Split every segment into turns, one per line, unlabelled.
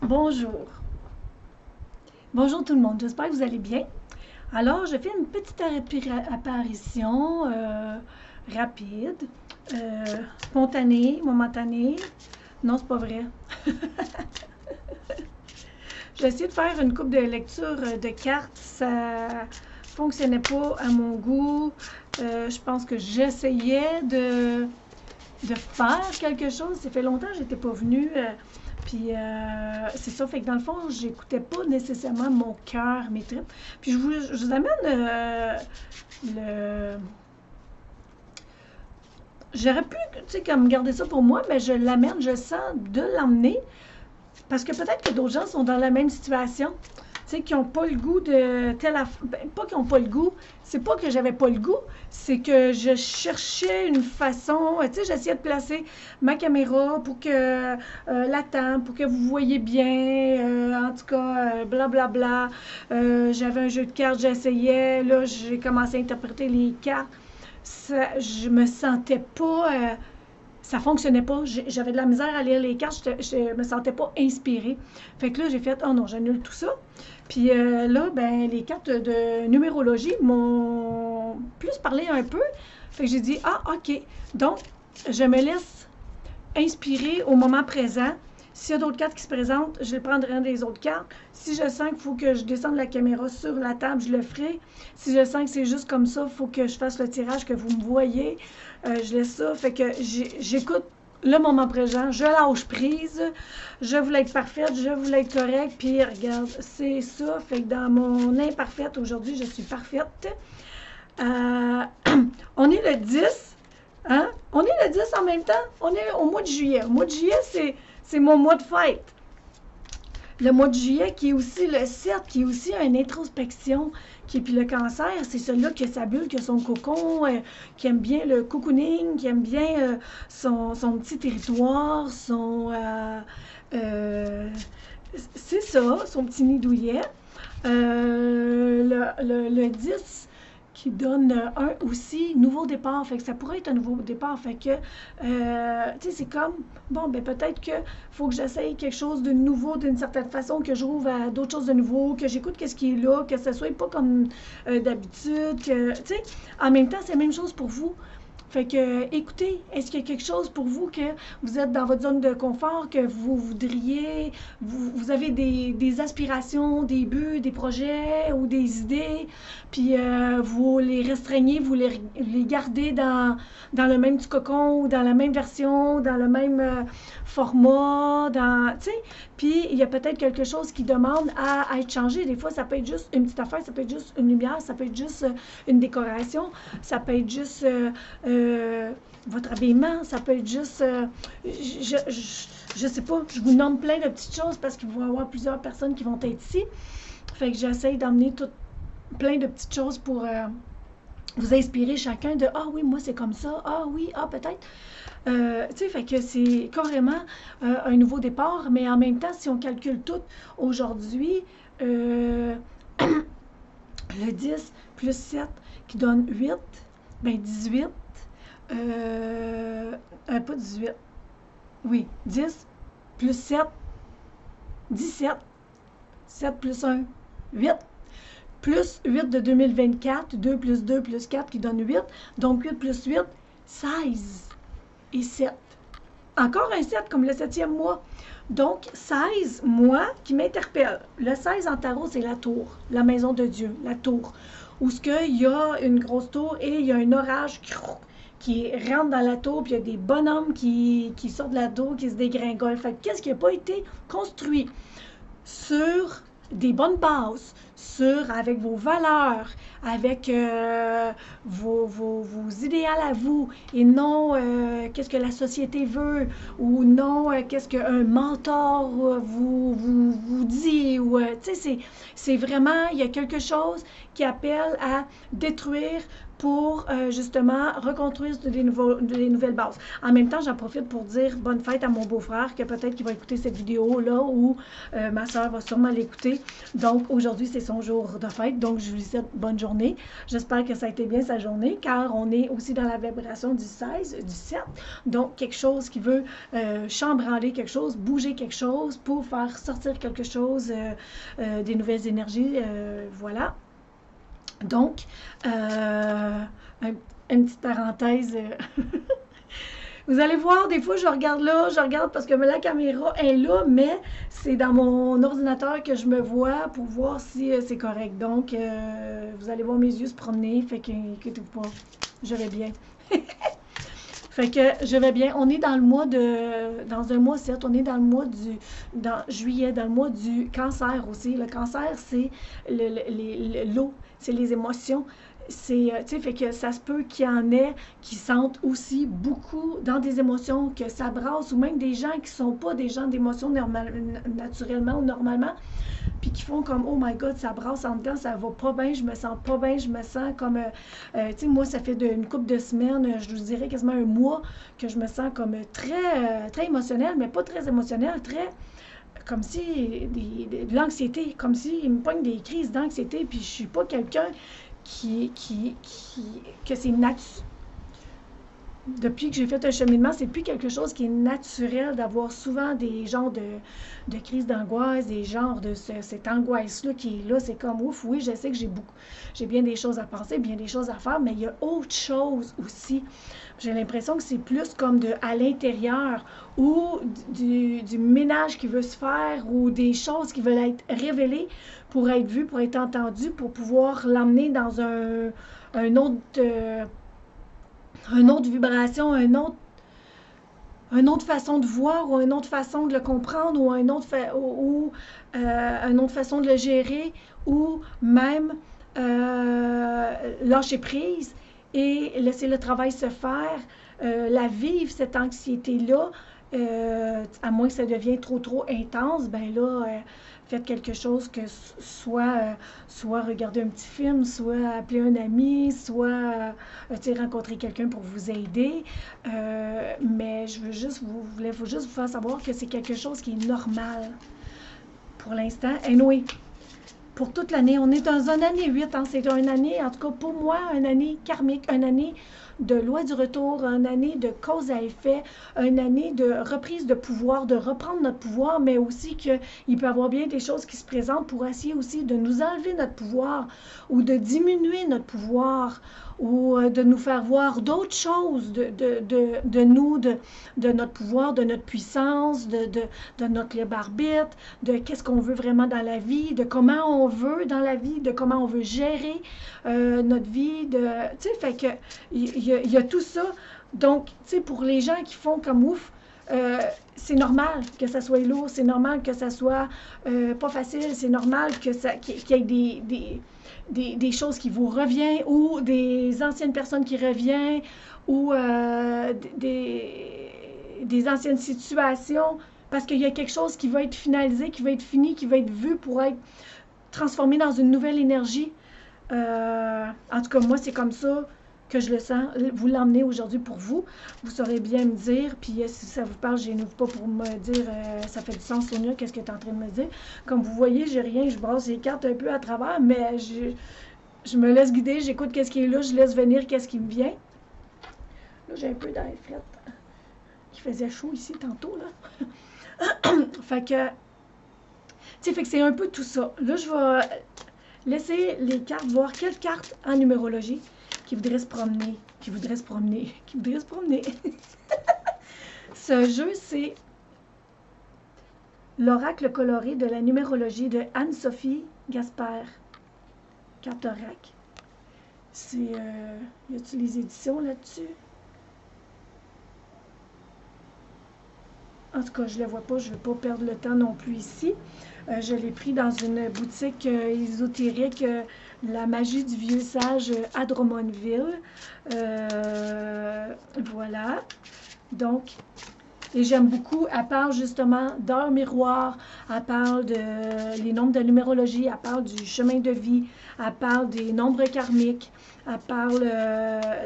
Bonjour. Bonjour tout le monde, j'espère que vous allez bien. Alors, je fais une petite apparition rapide, spontanée, momentanée. Non, c'est pas vrai. J'ai essayé de faire une coupe de lecture de cartes, ça fonctionnait pas à mon goût. Je pense que j'essayais de faire quelque chose. Ça fait longtemps que j'étais pas venue. Puis c'est ça, fait que dans le fond, j'écoutais pas nécessairement mon cœur, mes tripes. Puis je vous amène le. J'aurais pu, tu sais, comme garder ça pour moi, mais je l'amène, je sens de l'emmener. Parce que peut-être que d'autres gens sont dans la même situation, tu sais, qui n'ont pas le goût de telle affaire. Ben, pas qui n'ont pas le goût, c'est pas que j'avais pas le goût, c'est que je cherchais une façon, tu sais, j'essayais de placer ma caméra pour que la table, pour que vous voyez bien, en tout cas, blablabla. J'avais un jeu de cartes, j'essayais, là, j'ai commencé à interpréter les cartes. Ça, je me sentais pas. Ça fonctionnait pas. J'avais de la misère à lire les cartes. Je me sentais pas inspirée. Fait que là, j'ai fait, oh non, j'annule tout ça. Puis là, ben, les cartes de numérologie m'ont plus parlé un peu. Fait que j'ai dit, ah, OK. Donc, je me laisse inspirer au moment présent. S'il y a d'autres cartes qui se présentent, je prendrai un des autres cartes. Si je sens qu'il faut que je descende la caméra sur la table, je le ferai. Si je sens que c'est juste comme ça, il faut que je fasse le tirage, que vous me voyez. Je laisse ça. Fait que j'écoute le moment présent, je lâche prise, je voulais être parfaite, je voulais être correcte, puis regarde, c'est ça. Fait que dans mon imparfaite, aujourd'hui, je suis parfaite. On est le 10, hein? On est le 10 en même temps, on est au mois de juillet. Au mois de juillet, c'est mon mois de fête. Le mois de juillet, qui est aussi le 7, qui est aussi une introspection, puis le cancer, c'est celui-là qui a sa bulle, qui a son cocon, qui aime bien le cocooning, qui aime bien son petit territoire, c'est ça, son petit nid douillet. Le 10 qui donne un aussi nouveau départ. Fait que ça pourrait être un nouveau départ. Fait que, tu sais, c'est comme, bon, ben peut-être que faut que j'essaye quelque chose de nouveau d'une certaine façon, que j'ouvre à d'autres choses de nouveau, que j'écoute qu'est-ce qui est là, que ce soit pas comme d'habitude, que, tu sais, en même temps, c'est la même chose pour vous. Fait que, écoutez, est-ce qu'il y a quelque chose pour vous que vous êtes dans votre zone de confort, que vous voudriez, vous avez des aspirations, des buts, des projets ou des idées, puis vous les restreignez, vous les gardez dans le même petit cocon ou dans la même version, dans le même format, tu sais, puis il y a peut-être quelque chose qui demande à être changé. Des fois, ça peut être juste une petite affaire, ça peut être juste une lumière, ça peut être juste une décoration, ça peut être juste votre habillement, ça peut être juste, je sais pas, je vous nomme plein de petites choses parce qu'il va y avoir plusieurs personnes qui vont être ici. Fait que j'essaye d'emmener plein de petites choses pour vous inspirer chacun de ah oui, moi c'est comme ça, ah oui, ah peut-être. Tu sais, fait que c'est carrément un nouveau départ, mais en même temps, si on calcule tout aujourd'hui, le 10 plus 7 qui donne 8, ben 18, pas 18, oui, 10 plus 7, 17, 7 plus 1, 8, plus 8 de 2024, 2 plus 2 plus 4 qui donne 8, donc 8 plus 8, 16 et 7. Encore un 7 comme le 7e mois. Donc 16 mois qui m'interpellent. Le 16 en tarot, c'est la tour, la maison de Dieu, la tour. Où ce qu'il y a une grosse tour et il y a un orage qui rentre dans la tour, puis il y a des bonhommes qui sortent de la tour, qui se dégringolent. Fait qu'est-ce qui n'a pas été construit sur des bonnes bases, avec vos valeurs, avec vos idéaux à vous, et non qu'est-ce que la société veut, ou non qu'est-ce qu'un mentor vous dit, tu sais, c'est vraiment, il y a quelque chose qui appelle à détruire pour justement reconstruire des nouvelles bases. En même temps, j'en profite pour dire bonne fête à mon beau-frère, que peut-être qu'il va écouter cette vidéo-là, ou ma soeur va sûrement l'écouter. Donc, aujourd'hui, c'est son jour de fête, donc je lui souhaite bonne journée. J'espère que ça a été bien sa journée, car on est aussi dans la vibration du 16, du 7, donc quelque chose qui veut chambranler quelque chose, bouger quelque chose pour faire sortir quelque chose, des nouvelles énergies, voilà. Donc, une petite parenthèse. Vous allez voir, des fois, je regarde là, je regarde parce que la caméra est là, mais c'est dans mon ordinateur que je me vois pour voir si c'est correct. Donc, vous allez voir mes yeux se promener, fait qu'inquiétez-vous pas, je vais bien. Fait que je vais bien. On est dans le mois dans un mois 7, on est dans le mois dans juillet, dans le mois du cancer aussi. Le cancer, c'est l'eau, c'est les émotions. C'est, tu sais, fait que ça se peut qu'il y en ait qui sentent aussi beaucoup dans des émotions, que ça brasse, ou même des gens qui sont pas des gens d'émotions naturellement ou normalement, puis qui font comme, oh my god, ça brasse en dedans, ça va pas bien, je me sens pas bien, je me sens comme, tu sais, moi, ça fait une couple de semaines, je vous dirais quasiment un mois, que je me sens comme très émotionnelle, mais pas très émotionnelle, très comme si de l'anxiété, comme s'il me pogne des crises d'anxiété, puis je suis pas quelqu'un que c'est naturel. Depuis que j'ai fait un cheminement, c'est plus quelque chose qui est naturel d'avoir souvent des genres de crises d'angoisse, des genres de cette angoisse-là qui est là. C'est comme, ouf, oui, je sais que j'ai bien des choses à penser, bien des choses à faire, mais il y a autre chose aussi. J'ai l'impression que c'est plus comme à l'intérieur, ou du ménage qui veut se faire, ou des choses qui veulent être révélées pour être vues, pour être entendues, pour pouvoir l'emmener dans une autre vibration, une autre façon de voir, ou une autre façon de le comprendre, ou une autre façon de le gérer, ou même lâcher prise et laisser le travail se faire, la vivre, cette anxiété-là, à moins que ça devienne trop intense, ben là, faites quelque chose, que soit regarder un petit film, soit appeler un ami, soit rencontrer quelqu'un pour vous aider. Mais je voulais juste vous faire savoir que c'est quelque chose qui est normal pour l'instant. Anyway, pour toute l'année, on est dans une année 8, hein, c'est une année, en tout cas pour moi, une année karmique, une année de loi du retour, une année de cause à effet, une année de reprise de pouvoir, de reprendre notre pouvoir, mais aussi qu'il peut y avoir bien des choses qui se présentent pour essayer aussi de nous enlever notre pouvoir, ou de diminuer notre pouvoir, ou de nous faire voir d'autres choses de nous, de notre pouvoir, de notre puissance, de notre libre arbitre, de qu'est-ce qu'on veut vraiment dans la vie, de comment on veut dans la vie, de comment on veut gérer notre vie, tu sais, fait que il y a tout ça. Donc, tu sais, pour les gens qui font comme ouf, c'est normal que ça soit lourd, c'est normal que ça soit pas facile, c'est normal qu'il y ait des choses qui vous reviennent, ou des anciennes personnes qui reviennent, ou des anciennes situations, parce qu'il y a quelque chose qui va être finalisé, qui va être fini, qui va être vu pour être transformé dans une nouvelle énergie. En tout cas, moi, c'est comme ça que je le sens. Vous l'emmenez aujourd'hui pour vous. Vous saurez bien me dire, puis si ça vous parle, je n'ouvre pas pour me dire ça fait du sens, Sonia, qu'est-ce que tu es en train de me dire. Comme vous voyez, j'ai rien, je brasse les cartes un peu à travers, mais je me laisse guider, j'écoute qu'est-ce qui est là, je laisse venir qu'est-ce qui me vient. Là, j'ai un peu dans les frettes. Il faisait chaud ici tantôt, là. Fait que, tu sais, fait que c'est un peu tout ça. Là, je vais laisser les cartes, voir quelle carte en numérologie qui voudrait se promener, Ce jeu, c'est l'oracle coloré de la numérologie de Anne-Sophie Gaspard, Cartorac. C'est, y a-t-il les éditions là-dessus? En tout cas, je ne le vois pas, je ne veux pas perdre le temps non plus ici. Je l'ai pris dans une boutique ésotérique, la magie du vieux sage à Drummondville. Voilà. Donc, Et j'aime beaucoup, elle parle justement d'heures miroir, elle parle de les nombres de numérologie, elle parle du chemin de vie, elle parle des nombres karmiques, elle parle,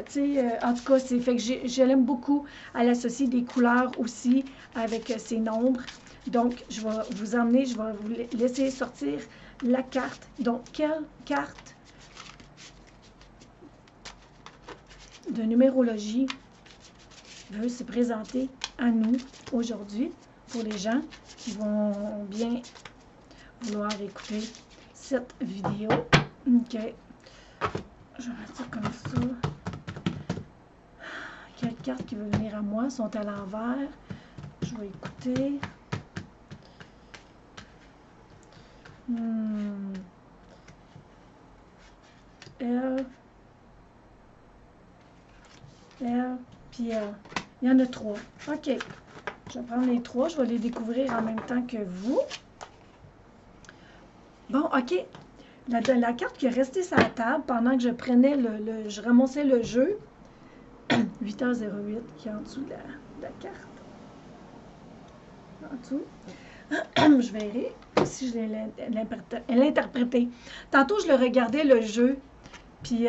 tu sais, en tout cas, c'est fait que je l'aime beaucoup. Elle associe des couleurs aussi avec ces nombres. Donc, je vais vous emmener, je vais vous laisser sortir la carte. Donc, quelle carte de numérologie veut se présenter à nous aujourd'hui pour les gens qui vont bien vouloir écouter cette vidéo. OK. Je vais mettre ça comme ça. Quelles cartes qui veulent venir à moi sont à l'envers. Je vais écouter. L, puis L. Il y en a 3. OK. Je vais prendre les 3. Je vais les découvrir en même temps que vous. Bon, OK. La carte qui est restée sur la table pendant que je prenais je ramassais le jeu. 8h08 qui est en dessous de la carte. En dessous. Je verrai si je l'ai interprété. Tantôt, je le regardais, le jeu. Puis, il y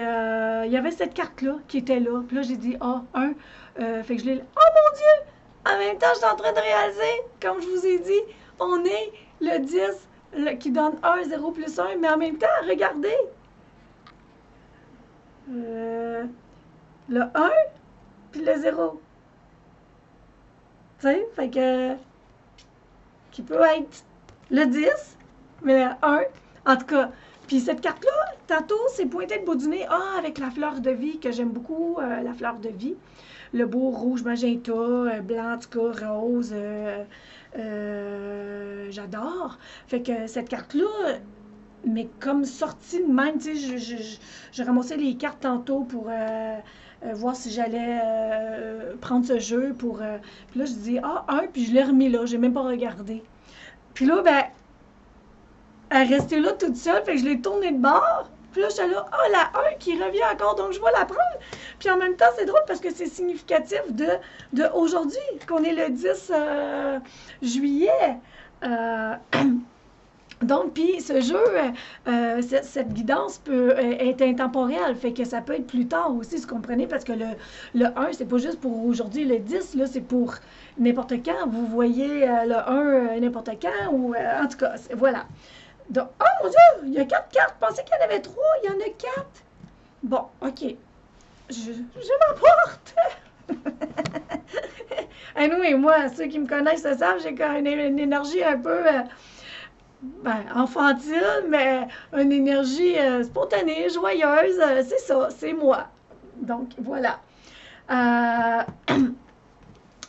avait cette carte-là qui était là. Puis là, j'ai dit, fait que je l'ai... Oh mon Dieu! En même temps, je suis en train de réaliser, comme je vous ai dit, on est le 10 qui donne 1, 0 plus 1. Mais en même temps, regardez. Le 1 puis le 0. Tu sais, fait que... qui peut être le 10, mais le 1. En tout cas, puis cette carte-là, tantôt, c'est pointé le bout du nez. Ah, avec la fleur de vie, que j'aime beaucoup, la fleur de vie. Le beau rouge, magenta, blanc, en tout cas, rose. J'adore. Fait que cette carte-là, mais comme sortie de même, tu sais, je ramassais les cartes tantôt pour voir si j'allais prendre ce jeu pour... puis là, je dis, puis je l'ai remis là, j'ai même pas regardé. Puis là, ben, elle restait là toute seule, fait que je l'ai tournée de bord. Puis là, j'étais là, la 1 qui revient encore, donc je vais la prendre. Puis en même temps, c'est drôle parce que c'est significatif de aujourd'hui, qu'on est le 10 juillet. Donc, puis ce jeu, cette guidance peut être intemporelle, fait que ça peut être plus tard aussi, vous comprenez, parce que le 1, c'est pas juste pour aujourd'hui, le 10, là, c'est pour n'importe quand. Vous voyez le 1 n'importe quand, ou en tout cas, voilà. Donc, oh mon Dieu, il y a 4 cartes, je pensais qu'il y en avait 3, il y en a 4. Bon, OK, je m'emporte. Nous et moi, ceux qui me connaissent le savent, j'ai quand même une énergie un peu... enfantile, mais une énergie spontanée, joyeuse, c'est ça, c'est moi. Donc, voilà.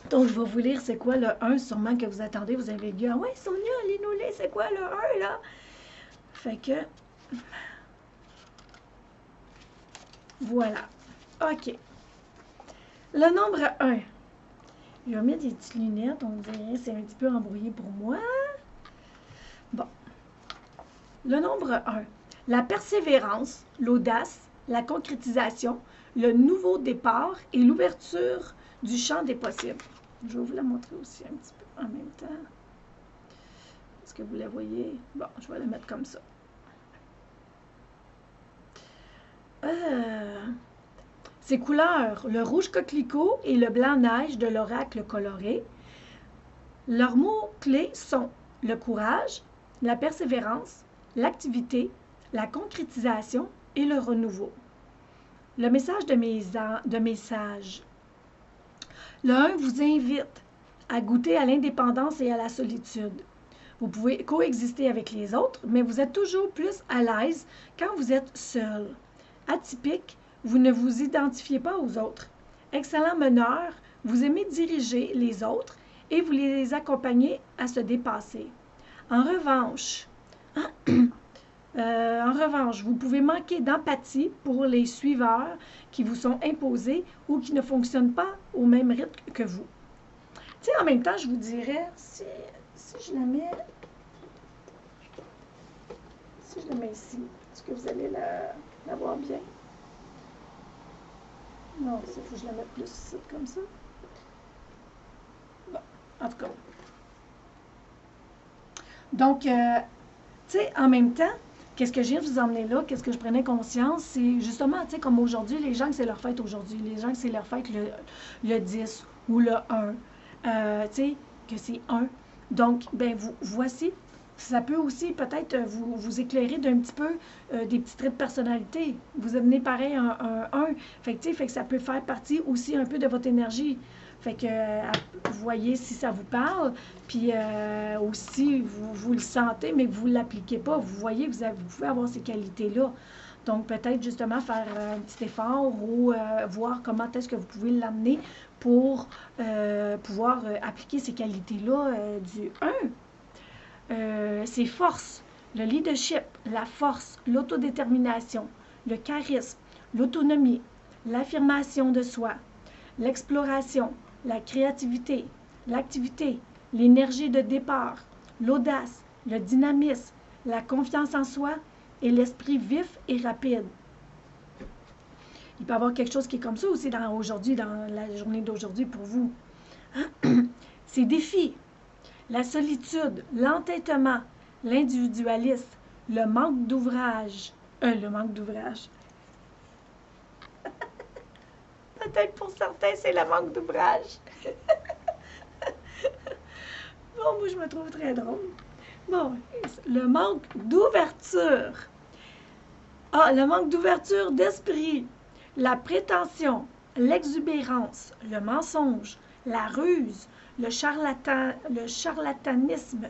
Donc, je vais vous lire c'est quoi le 1, sûrement que vous attendez. Vous avez dit, ah ouais, Sonia, lis-nous-les, c'est quoi le 1, là? Fait que, voilà. OK. Le nombre 1. Je vais mettre des petites lunettes, on dirait, c'est un petit peu embrouillé pour moi. Bon. Le nombre 1. La persévérance, l'audace, la concrétisation, le nouveau départ et l'ouverture du champ des possibles. Je vais vous la montrer aussi un petit peu en même temps. Est-ce que vous la voyez? Bon, je vais la mettre comme ça. Ces couleurs, le rouge coquelicot et le blanc neige de l'oracle coloré. Leurs mots-clés sont le courage, la persévérance, l'activité, la concrétisation et le renouveau. Le message de mes sages. Le 1 vous invite à goûter à l'indépendance et à la solitude. Vous pouvez coexister avec les autres, mais vous êtes toujours plus à l'aise quand vous êtes seul. Atypique, vous ne vous identifiez pas aux autres. Excellent meneur, vous aimez diriger les autres et vous les accompagnez à se dépasser. En revanche, vous pouvez manquer d'empathie pour les suiveurs qui vous sont imposés ou qui ne fonctionnent pas au même rythme que vous. Tu sais, en même temps, je vous dirais, si je la mets ici, est-ce que vous allez la voir bien? Non, il faut que je la mette plus ici, comme ça. Bon, En tout cas. Donc, tu sais, en même temps, qu'est-ce que je viens de vous emmener là, qu'est-ce que je prenais conscience, c'est justement, tu sais, comme aujourd'hui, les gens que c'est leur fête aujourd'hui, les gens que c'est leur fête le 10 ou le 1, tu sais, que c'est 1. Donc, ben voici, ça peut aussi peut-être vous éclairer d'un petit peu des petits traits de personnalité. Vous devenez pareil un 1. Fait que ça peut faire partie aussi un peu de votre énergie. Fait que vous voyez si ça vous parle, puis aussi vous le sentez, mais que vous ne l'appliquez pas. Vous voyez, vous pouvez avoir ces qualités-là. Donc peut-être justement faire un petit effort ou voir comment est-ce que vous pouvez l'amener pour pouvoir appliquer ces qualités-là du 1. Ses forces, le leadership, la force, l'autodétermination, le charisme, l'autonomie, l'affirmation de soi, l'exploration, la créativité, l'activité, l'énergie de départ, l'audace, le dynamisme, la confiance en soi et l'esprit vif et rapide. Il peut y avoir quelque chose qui est comme ça aussi aujourd'hui, dans la journée d'aujourd'hui pour vous. Ces défis, la solitude, l'entêtement, l'individualisme, le manque d'ouvrage. Peut-être pour certains, c'est le manque d'ouvrage. Bon, moi, je me trouve très drôle. Bon, le manque d'ouverture. Ah, le manque d'ouverture d'esprit, la prétention, l'exubérance, le mensonge, la ruse, le charlatanisme,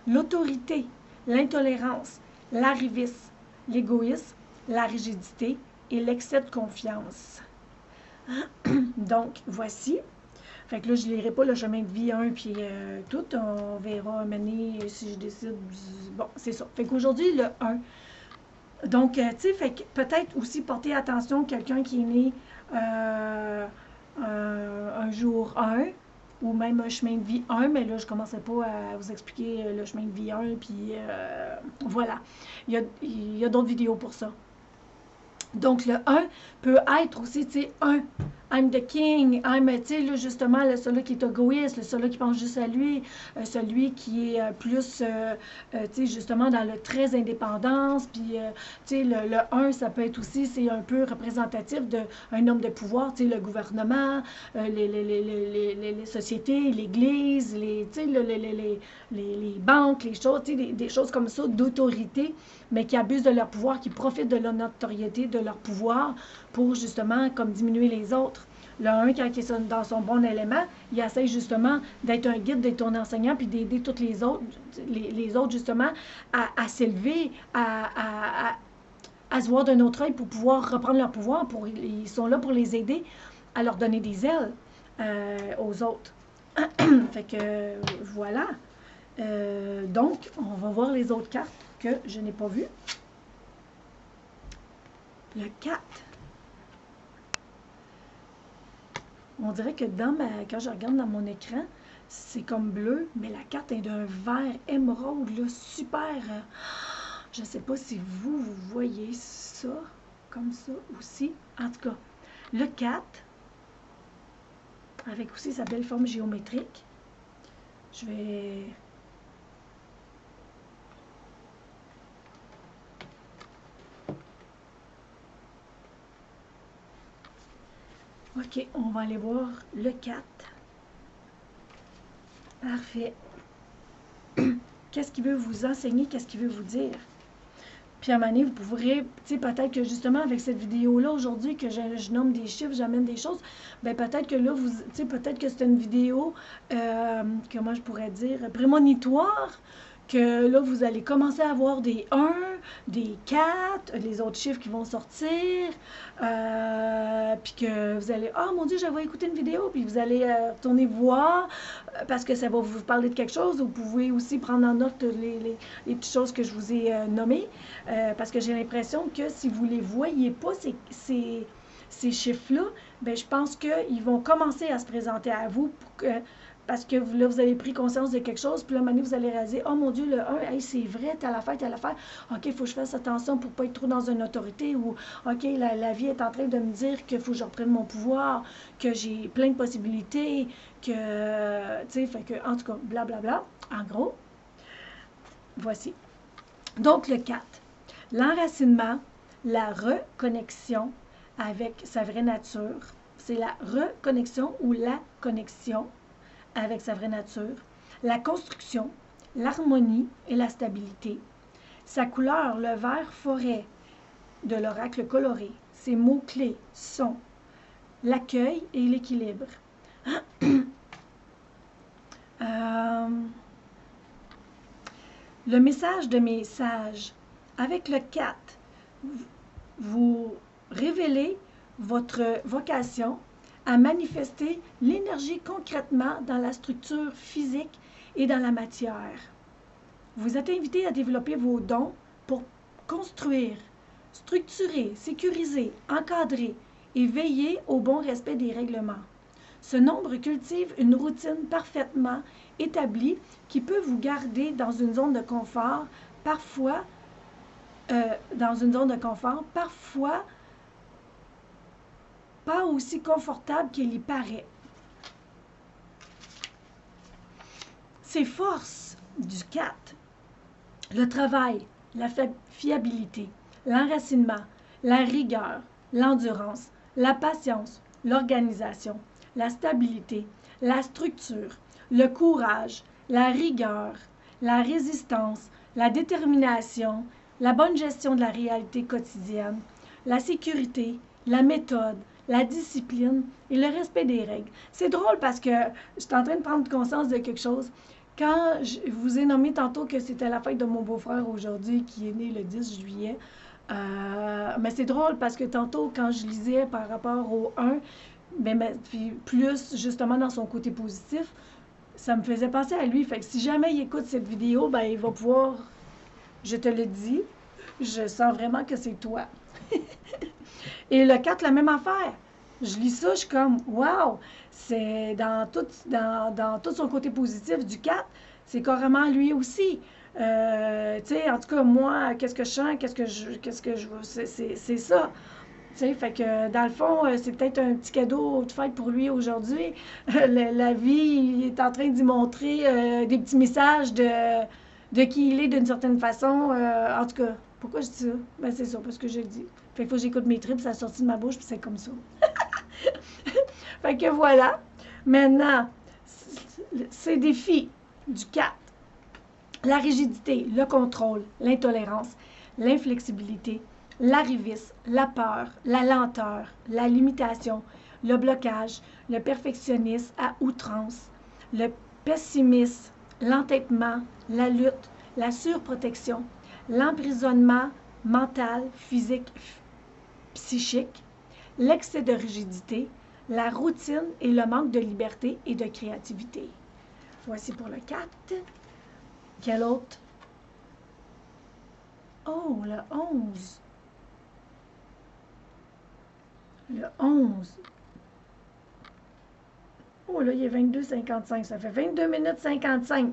l'autorité, l'intolérance, l'arrivisme, l'égoïsme, la rigidité et l'excès de confiance. Donc, voici. Fait que là, je ne lirai pas le chemin de vie 1 puis tout. On verra mener si je décide. Bon, c'est ça. Fait qu'aujourd'hui, le 1. Donc, tu sais, fait que peut-être aussi porter attention à quelqu'un qui est né un jour 1 ou même un chemin de vie 1, mais là, je ne commencerai pas à vous expliquer le chemin de vie 1, puis voilà. Il y a d'autres vidéos pour ça. Donc, le 1 peut être aussi, tu sais, I'm the king, tu sais, là, justement, celui qui est égoïste, celui qui pense juste à lui, celui qui est plus, tu sais, justement, dans le très indépendance, puis, tu sais, le 1, ça peut être aussi, c'est un peu représentatif d'un homme de pouvoir, tu sais, le gouvernement, les sociétés, l'Église, tu sais, les banques, les choses, tu sais, des choses comme ça, d'autorité, mais qui abusent de leur pouvoir, qui profitent de leur notoriété, de leur pouvoir pour justement comme diminuer les autres. Le 1, quand il est dans son bon élément, il essaie justement d'être un guide, d'être ton enseignant, puis d'aider toutes les autres justement à s'élever, à se voir d'un autre œil pour pouvoir reprendre leur pouvoir. Ils sont là pour les aider à leur donner des ailes aux autres. Fait que voilà. Donc, on va voir les autres cartes que je n'ai pas vues. Le 4. On dirait que quand je regarde dans mon écran, c'est comme bleu, mais la carte est d'un vert émeraude, là, super. Je ne sais pas si vous voyez ça, comme ça aussi. En tout cas, le 4, avec aussi sa belle forme géométrique. Je vais... OK, on va aller voir le 4. Parfait. Qu'est-ce qu'il veut vous enseigner? Qu'est-ce qu'il veut vous dire? Puis à un moment donné, vous pourrez, tu sais, peut-être que justement avec cette vidéo-là aujourd'hui, que je nomme des chiffres, j'amène des choses, bien peut-être que là, tu sais, peut-être que c'est une vidéo, comment je pourrais dire, prémonitoire, que là, vous allez commencer à avoir des 1, des 4, les autres chiffres qui vont sortir, puis que vous allez, oh mon Dieu, j'avais écouté une vidéo, puis vous allez retourner voir, parce que ça va vous parler de quelque chose. Vous pouvez aussi prendre en note les petites choses que je vous ai nommées, parce que j'ai l'impression que si vous ne les voyez pas, ces chiffres-là, bien, je pense qu'ils vont commencer à se présenter à vous pour que parce que là, vous avez pris conscience de quelque chose, puis là, maintenant, vous allez réaliser, oh mon Dieu, le 1, hey, c'est vrai, telle affaire, ok, il faut que je fasse attention pour ne pas être trop dans une autorité, ou ok, la vie est en train de me dire qu'il faut que je reprenne mon pouvoir, que j'ai plein de possibilités, que, tu sais, fait que, en tout cas, blablabla, en gros, voici. Donc, le 4, l'enracinement, la reconnexion avec sa vraie nature, c'est la reconnexion ou la connexion avec sa vraie nature, la construction, l'harmonie et la stabilité. Sa couleur, le vert forêt de l'oracle coloré. Ses mots-clés sont l'accueil et l'équilibre. Le message de mes sages. Avec le 4, vous révélez votre vocation à manifester l'énergie concrètement dans la structure physique et dans la matière. Vous êtes invité à développer vos dons pour construire, structurer, sécuriser, encadrer et veiller au bon respect des règlements. Ce nombre cultive une routine parfaitement établie qui peut vous garder dans une zone de confort, parfois pas aussi confortable qu'il y paraît. Ses forces du 4, le travail, la fiabilité, l'enracinement, la rigueur, l'endurance, la patience, l'organisation, la stabilité, la structure, le courage, la rigueur, la résistance, la détermination, la bonne gestion de la réalité quotidienne, la sécurité, la méthode, la discipline et le respect des règles. C'est drôle parce que je suis en train de prendre conscience de quelque chose. Quand je vous ai nommé tantôt que c'était la fête de mon beau-frère aujourd'hui, qui est né le 10 juillet, mais c'est drôle parce que tantôt, quand je lisais par rapport au 1, puis plus justement dans son côté positif, ça me faisait penser à lui. Fait que si jamais il écoute cette vidéo, ben il va pouvoir, je te le dis, je sens vraiment que c'est toi. Et le 4, la même affaire. Je lis ça, je suis comme, wow! C'est dans tout son côté positif du 4, c'est carrément lui aussi. Tu sais, en tout cas, moi, qu'est-ce que je sens, qu'est-ce que je veux, c'est ça. Tu sais, fait que dans le fond, c'est peut-être un petit cadeau de fête pour lui aujourd'hui. La vie, il est en train d'y montrer des petits messages de qui il est d'une certaine façon. En tout cas, pourquoi je dis ça? Ben, c'est ça, parce que je le dis. Fait qu'il faut que j'écoute mes tripes, ça a sorti de ma bouche, puis c'est comme ça. Fait que voilà. Maintenant, ces défis du 4. La rigidité, le contrôle, l'intolérance, l'inflexibilité, l'arrivisme, la peur, la lenteur, la limitation, le blocage, le perfectionnisme à outrance, le pessimisme, l'entêtement, la lutte, la surprotection, l'emprisonnement mental, physique, psychique, l'excès de rigidité, la routine et le manque de liberté et de créativité. Voici pour le 4. Quel autre? Oh, le 11. Le 11. Oh, là, il est 22h55. Ça fait 22 minutes 55.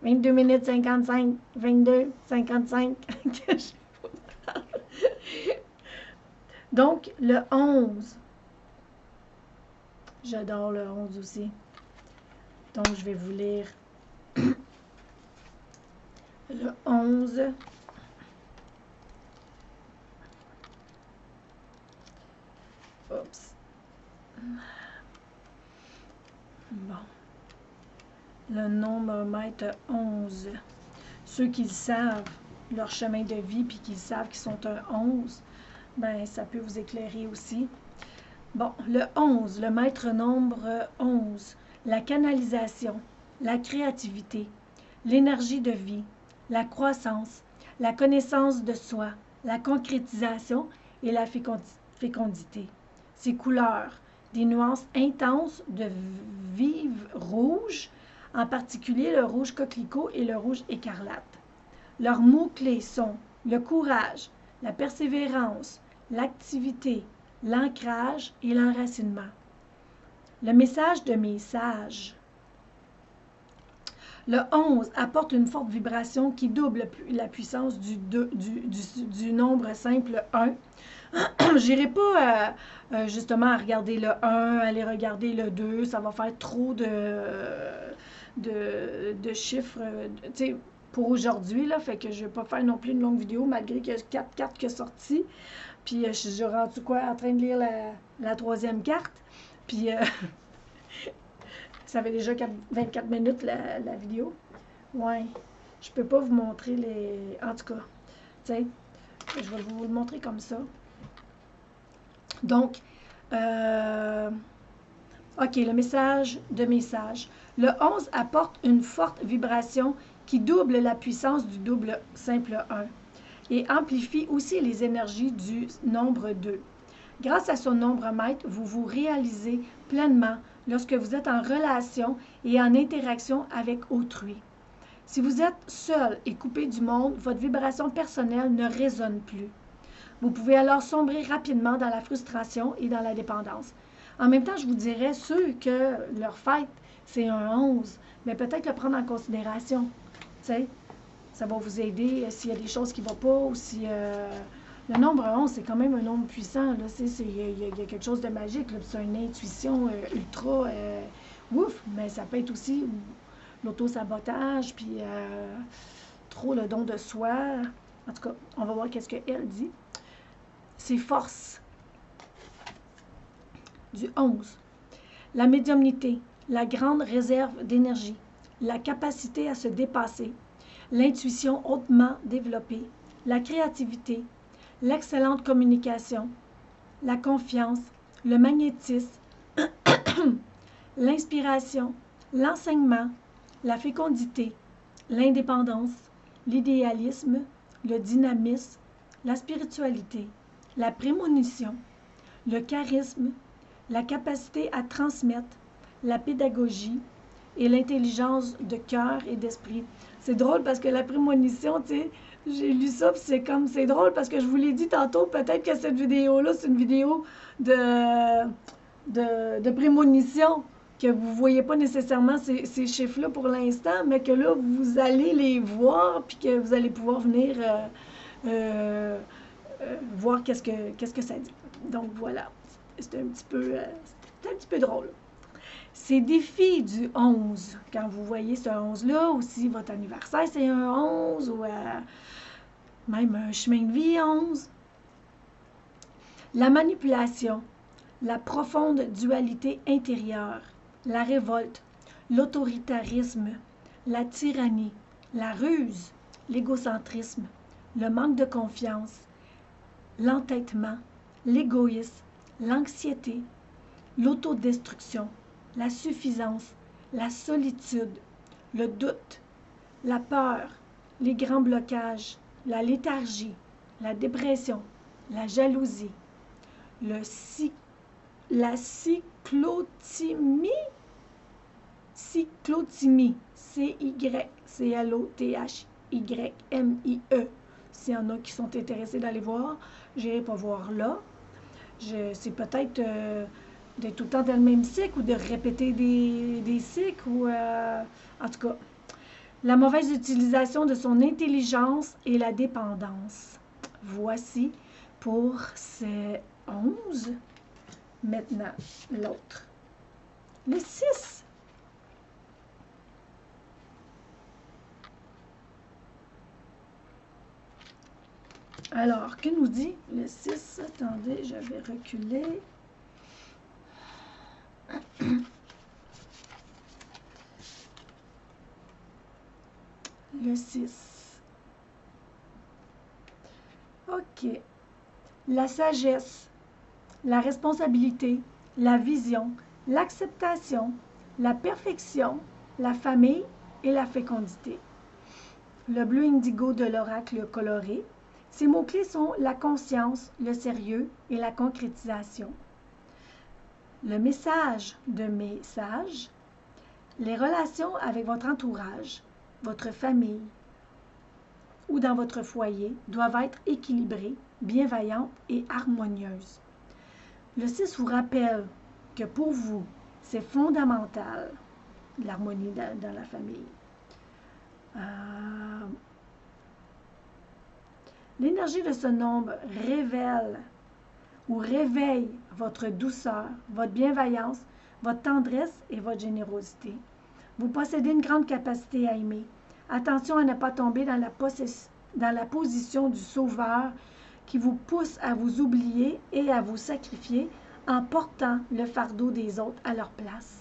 22 minutes 55. 22, 55. Donc, le 11. J'adore le 11 aussi. Donc, je vais vous lire le 11. Oups. Bon. Le nombre-mètre 11. Ceux qui le savent, leur chemin de vie, puis qui savent qu'ils sont un 11, ben ça peut vous éclairer aussi. Bon, le 11, le maître nombre 11, la canalisation, la créativité, l'énergie de vie, la croissance, la connaissance de soi, la concrétisation et la fécondité. Ces couleurs, des nuances intenses de vive rouge, en particulier le rouge coquelicot et le rouge écarlate. Leurs mots-clés sont le courage, la persévérance, l'activité, l'ancrage et l'enracinement. Le message de mes sages. Le 11 apporte une forte vibration qui double la puissance du nombre simple 1. J'irai pas justement à regarder le 1, aller regarder le 2, ça va faire trop de chiffres, tu sais, pour aujourd'hui, là, fait que je vais pas faire non plus une longue vidéo, malgré qu'il y a 4 cartes qui sont sorties, puis je suis rendu quoi, en train de lire la troisième carte, puis ça fait déjà 24 minutes la vidéo. Ouais, je peux pas vous montrer les... En tout cas, tu sais, je vais vous le montrer comme ça. Donc, OK, le message de message. Le 11 apporte une forte vibration qui double la puissance du double simple 1 et amplifie aussi les énergies du nombre 2. Grâce à son nombre maître, vous vous réalisez pleinement lorsque vous êtes en relation et en interaction avec autrui. Si vous êtes seul et coupé du monde, votre vibration personnelle ne résonne plus. Vous pouvez alors sombrer rapidement dans la frustration et dans la dépendance. En même temps, je vous dirais, ceux que leur fête, c'est un 11, mais peut-être le prendre en considération. Tu sais, ça va vous aider s'il y a des choses qui ne vont pas ou si... le nombre 11, c'est quand même un nombre puissant. Il y a quelque chose de magique. C'est une intuition ultra ouf, mais ça peut être aussi l'auto-sabotage, puis trop le don de soi. En tout cas, on va voir qu'est-ce qu'elle dit. Ses forces du 11. La médiumnité, la grande réserve d'énergie, la capacité à se dépasser, l'intuition hautement développée, la créativité, l'excellente communication, la confiance, le magnétisme, l'inspiration, l'enseignement, la fécondité, l'indépendance, l'idéalisme, le dynamisme, la spiritualité, la prémonition, le charisme, la capacité à transmettre, la pédagogie et l'intelligence de cœur et d'esprit. C'est drôle parce que la prémonition, tu sais, j'ai lu ça, puis c'est drôle parce que je vous l'ai dit tantôt, peut-être que cette vidéo-là, c'est une vidéo de prémonition, que vous ne voyez pas nécessairement ces chiffres-là pour l'instant, mais que là, vous allez les voir, puis que vous allez pouvoir venir voir qu'est-ce que ça dit. Donc voilà, c'est un petit peu drôle. Ces défis du 11, quand vous voyez ce 11-là, ou si votre anniversaire c'est un 11, ou même un chemin de vie 11, la manipulation, la profonde dualité intérieure, la révolte, l'autoritarisme, la tyrannie, la ruse, l'égocentrisme, le manque de confiance, l'entêtement, l'égoïsme, l'anxiété, l'autodestruction, la suffisance, la solitude, le doute, la peur, les grands blocages, la léthargie, la dépression, la jalousie, la cyclothymie, C-Y-C-L-O-T-H-Y-M-I-E. S'il y en a qui sont intéressés d'aller voir, j'irai pas voir là. C'est peut-être d'être tout le temps dans le même cycle ou de répéter des cycles ou en tout cas, la mauvaise utilisation de son intelligence et la dépendance. Voici pour ces 11. Maintenant, l'autre. Le 6. Alors, que nous dit le 6? Attendez, je vais reculer. Le 6. OK. La sagesse, la responsabilité, la vision, l'acceptation, la perfection, la famille et la fécondité. Le bleu indigo de l'oracle coloré. Ces mots-clés sont la conscience, le sérieux et la concrétisation. Le message de mes sages, les relations avec votre entourage, votre famille ou dans votre foyer doivent être équilibrées, bienveillantes et harmonieuses. Le 6 vous rappelle que pour vous, c'est fondamental l'harmonie dans la famille. L'énergie de ce nombre révèle ou réveille votre douceur, votre bienveillance, votre tendresse et votre générosité. Vous possédez une grande capacité à aimer. Attention à ne pas tomber dans la position du sauveur qui vous pousse à vous oublier et à vous sacrifier en portant le fardeau des autres à leur place.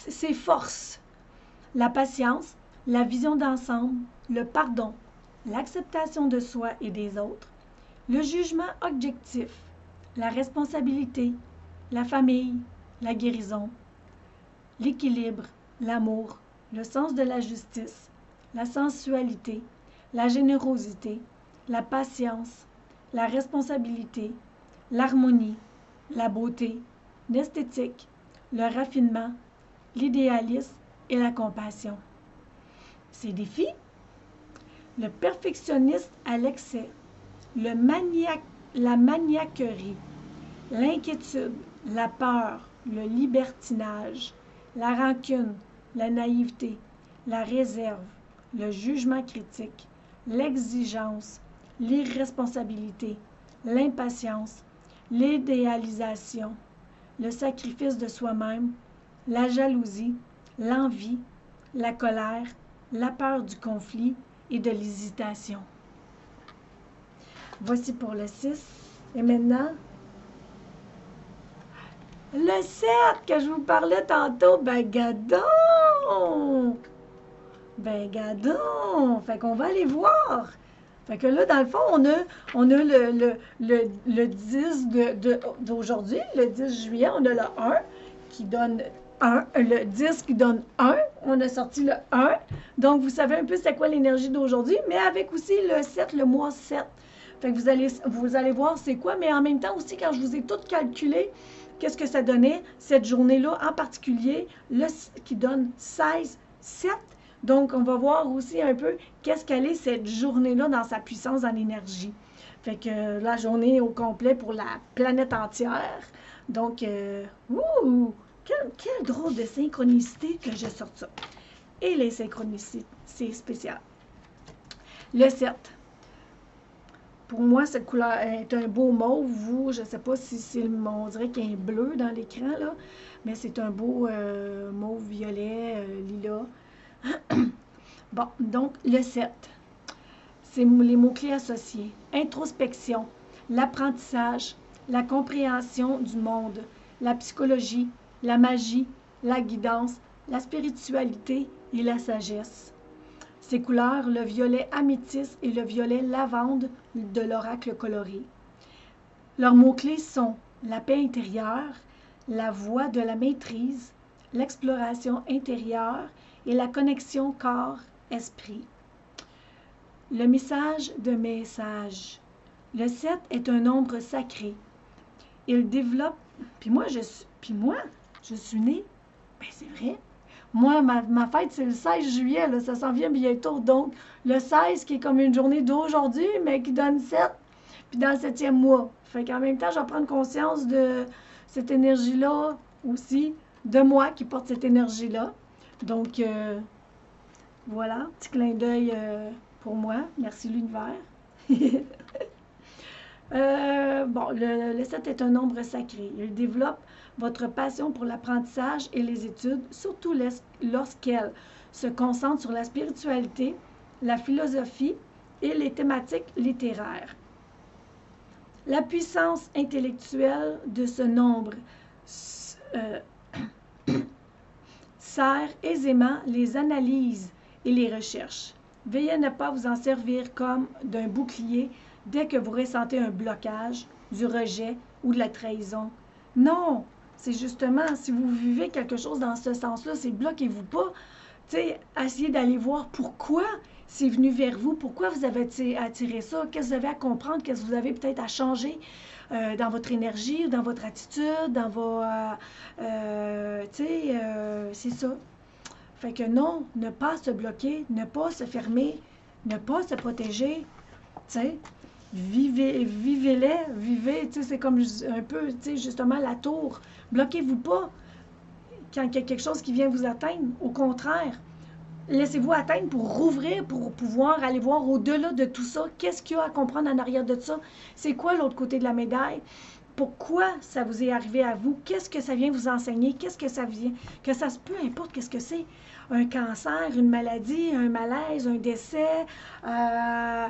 Ses forces, la patience, la vision d'ensemble, le pardon, l'acceptation de soi et des autres, le jugement objectif, la responsabilité, la famille, la guérison, l'équilibre, l'amour, le sens de la justice, la sensualité, la générosité, la patience, la responsabilité, l'harmonie, la beauté, l'esthétique, le raffinement, l'idéalisme et la compassion. Ces défis, le perfectionniste à l'excès, la maniaquerie, l'inquiétude, la peur, le libertinage, la rancune, la naïveté, la réserve, le jugement critique, l'exigence, l'irresponsabilité, l'impatience, l'idéalisation, le sacrifice de soi-même, la jalousie, l'envie, la colère, la peur du conflit et de l'hésitation. Voici pour le 6. Et maintenant, le 7 que je vous parlais tantôt, ben gadon! Ben gadon! Fait qu'on va aller voir. Fait que là, dans le fond, on a le 10 d'aujourd'hui, le 10 juillet, on a le 1 qui donne 1, le 10 qui donne 1, on a sorti le 1. Donc, vous savez un peu c'est quoi l'énergie d'aujourd'hui, mais avec aussi le 7, le mois 7. Fait que vous allez voir c'est quoi, mais en même temps aussi, quand je vous ai tout calculé, qu'est-ce que ça donnait, cette journée-là en particulier, qui donne 16, 7. Donc, on va voir aussi un peu qu'est-ce qu'elle est cette journée-là dans sa puissance, dans l'énergie. Fait que la journée au complet pour la planète entière. Donc, quelle drôle de synchronicité que je sorte ça. Et les synchronicités, c'est spécial. Le 7. Pour moi, cette couleur est un beau mauve. Vous, je ne sais pas si c'est, on dirait qu'il y a un bleu dans l'écran, là. Mais c'est un beau mauve, violet, lilas. Bon, donc le 7, c'est les mots-clés associés. Introspection, l'apprentissage, la compréhension du monde, la psychologie, la magie, la guidance, la spiritualité et la sagesse. Ces couleurs, le violet améthyste et le violet lavande de l'oracle coloré. Leurs mots-clés sont la paix intérieure, la voie de la maîtrise, l'exploration intérieure et la connexion corps-esprit. Le message de message. Le 7 est un nombre sacré. Il développe... Puis moi, je suis née... Ben c'est vrai. Moi, ma fête, c'est le 16 juillet. Là, ça s'en vient bientôt. Donc, le 16 qui est comme une journée d'aujourd'hui, mais qui donne 7. Puis dans le 7e mois. Fait qu'en même temps, je vais prendre conscience de cette énergie-là aussi, de moi qui porte cette énergie-là. Donc, voilà, petit clin d'œil pour moi. Merci l'univers. Bon, le 7 est un nombre sacré. Il développe votre passion pour l'apprentissage et les études, surtout lorsqu'elle se concentre sur la spiritualité, la philosophie et les thématiques littéraires. La puissance intellectuelle de ce nombre sert aisément les analyses et les recherches. Veuillez ne pas vous en servir comme d'un bouclier dès que vous ressentez un blocage, du rejet ou de la trahison. Non, c'est justement, si vous vivez quelque chose dans ce sens-là, c'est bloquez-vous pas. Essayez d'aller voir pourquoi c'est venu vers vous, pourquoi vous avez attiré ça, qu'est-ce que vous avez à comprendre, qu'est-ce que vous avez peut-être à changer dans votre énergie, dans votre attitude, dans vos... c'est ça. Fait que non, ne pas se bloquer, ne pas se fermer, ne pas se protéger, tu sais. vivez-les, vivez, tu sais, c'est comme un peu, tu sais, justement, la tour. Bloquez-vous pas quand il y a quelque chose qui vient vous atteindre. Au contraire, laissez-vous atteindre pour rouvrir, pour pouvoir aller voir au-delà de tout ça. Qu'est-ce qu'il y a à comprendre en arrière de ça? C'est quoi l'autre côté de la médaille? Pourquoi ça vous est arrivé à vous? Qu'est-ce que ça vient vous enseigner? Qu'est-ce que ça vient? Peu importe qu'est-ce que c'est. Un cancer, une maladie, un malaise, un décès, un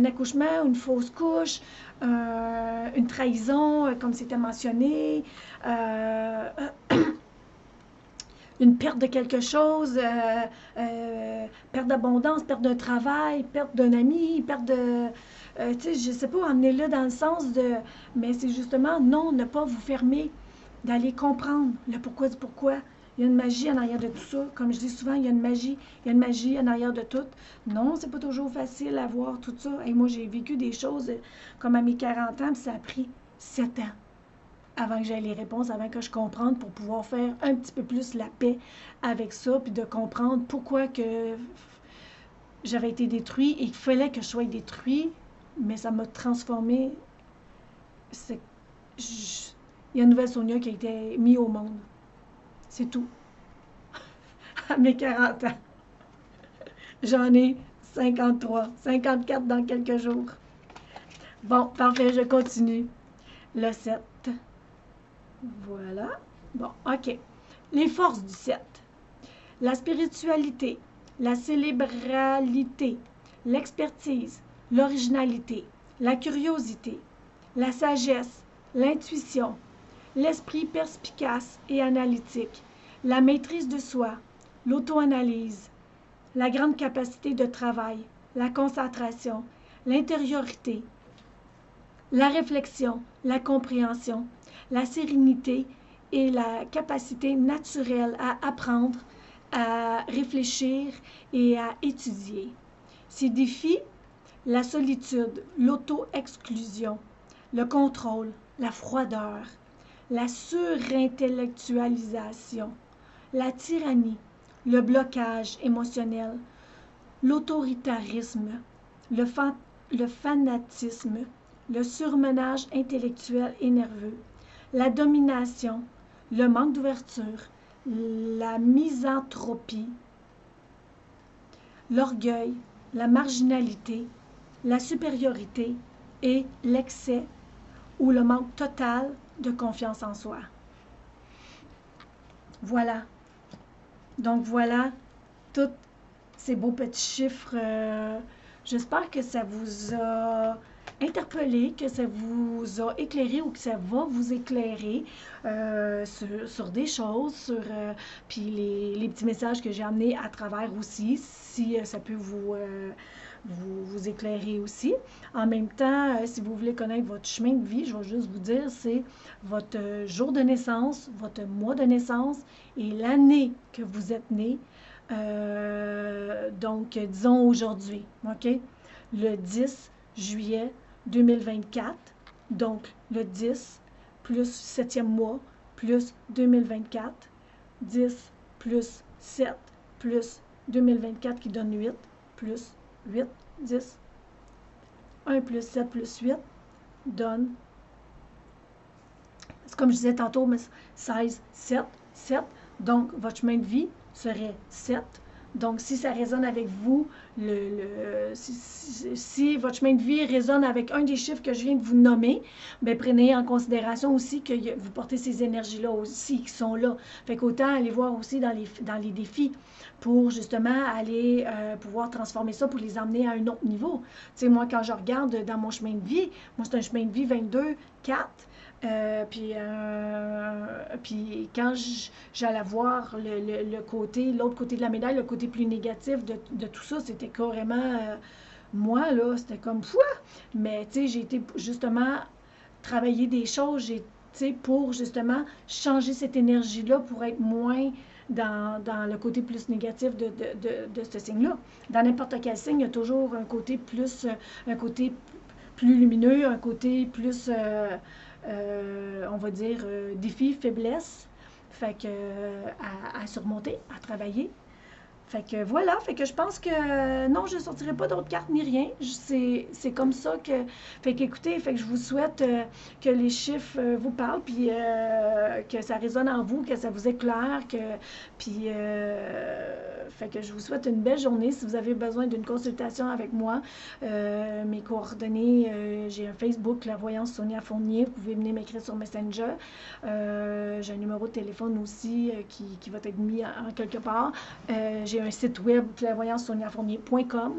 accouchement, une fausse couche, une trahison, comme c'était mentionné, une perte de quelque chose, perte d'abondance, perte d'un travail, perte d'un ami, perte de... tu sais, je sais pas, emmenez-le dans le sens de... Mais c'est justement, non, ne pas vous fermer, d'aller comprendre le pourquoi du pourquoi. Il y a une magie en arrière de tout ça. Comme je dis souvent, il y a une magie en arrière de tout. Non, c'est pas toujours facile à voir tout ça. Et moi, j'ai vécu des choses comme à mes 40 ans, puis ça a pris 7 ans avant que j'aie les réponses, avant que je comprenne pour pouvoir faire un petit peu plus la paix avec ça, puis de comprendre pourquoi que j'avais été détruit et qu'il fallait que je sois détruit, mais ça m'a transformé. Il y a une nouvelle Sonia qui a été mise au monde. C'est tout. À mes 40 ans. J'en ai 53, 54 dans quelques jours. Bon, parfait, je continue. Le 7. Voilà. Bon, OK. Les forces du 7. La spiritualité, la célébralité, l'expertise, l'originalité, la curiosité, la sagesse, l'intuition, l'esprit perspicace et analytique, la maîtrise de soi, l'auto-analyse, la grande capacité de travail, la concentration, l'intériorité, la réflexion, la compréhension, la sérénité et la capacité naturelle à apprendre, à réfléchir et à étudier. Ces défis, la solitude, l'auto-exclusion, le contrôle, la froideur, la surintellectualisation, la tyrannie, le blocage émotionnel, l'autoritarisme, le fanatisme, le surmenage intellectuel et nerveux, la domination, le manque d'ouverture, la misanthropie, l'orgueil, la marginalité, la supériorité et l'excès ou le manque total de confiance en soi. Voilà. Donc voilà tous ces beaux petits chiffres. J'espère que ça vous a interpellé, que ça vous a éclairé ou que ça va vous éclairer sur des choses, puis les petits messages que j'ai amenés à travers aussi, si ça peut vous éclairer aussi. En même temps, si vous voulez connaître votre chemin de vie, je vais juste vous dire, c'est votre jour de naissance, votre mois de naissance et l'année que vous êtes né. Donc, disons aujourd'hui, OK? Le 10 juillet 2024. Donc, le 10 plus 7e mois plus 2024. 10 plus 7 plus 2024 qui donne 8 plus 8, 10. 1 plus 7 plus 8 donne, c'est comme je disais tantôt, 16, 7, 7. Donc, votre chemin de vie serait 7. Donc, si ça résonne avec vous, si votre chemin de vie résonne avec un des chiffres que je viens de vous nommer, bien, prenez en considération aussi que vous portez ces énergies-là aussi qui sont là. Fait qu'autant aller voir aussi dans les défis pour justement aller pouvoir transformer ça, pour les emmener à un autre niveau. Tu sais, moi, quand je regarde dans mon chemin de vie, moi, c'est un chemin de vie 22, 4. Puis quand j'allais voir l'autre côté de la médaille, le côté plus négatif de tout ça, c'était carrément moi, là, c'était comme foi. Mais tu sais, j'ai été justement travailler des choses, tu sais, pour justement changer cette énergie-là pour être moins dans le côté plus négatif de ce signe-là. Dans n'importe quel signe, il y a toujours un côté plus lumineux, un côté plus on va dire, défi, faiblesse, fait que à surmonter, à travailler. Fait que voilà, fait que je pense que non, je ne sortirai pas d'autres cartes ni rien. C'est comme ça que. Fait qu'écoutez, fait que je vous souhaite que les chiffres vous parlent, puis que ça résonne en vous, que ça vous éclaire, puis fait que je vous souhaite une belle journée. Si vous avez besoin d'une consultation avec moi, mes coordonnées, j'ai un Facebook, La Voyance Sonia Fournier. Vous pouvez venir m'écrire sur Messenger. J'ai un numéro de téléphone aussi qui va être mis en quelque part. J'ai un site web, clairvoyance-soniafournier.com.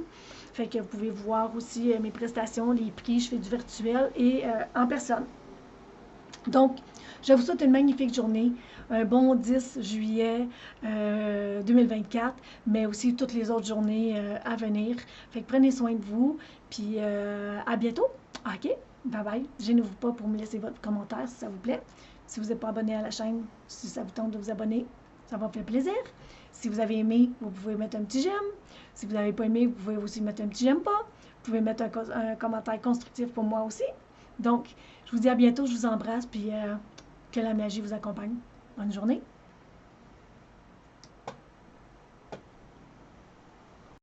Fait que vous pouvez voir aussi mes prestations, les prix, je fais du virtuel et en personne. Donc, je vous souhaite une magnifique journée, un bon 10 juillet 2024, mais aussi toutes les autres journées à venir. Fait que prenez soin de vous, puis à bientôt. OK? Bye bye. Gênez-vous pas pour me laisser votre commentaire si ça vous plaît. Si vous n'êtes pas abonné à la chaîne, si ça vous tente de vous abonner, ça va me faire plaisir. Si vous avez aimé, vous pouvez mettre un petit j'aime. Si vous n'avez pas aimé, vous pouvez aussi mettre un petit j'aime pas. Vous pouvez mettre un commentaire constructif pour moi aussi. Donc, je vous dis à bientôt, je vous embrasse, puis que la magie vous accompagne. Bonne journée!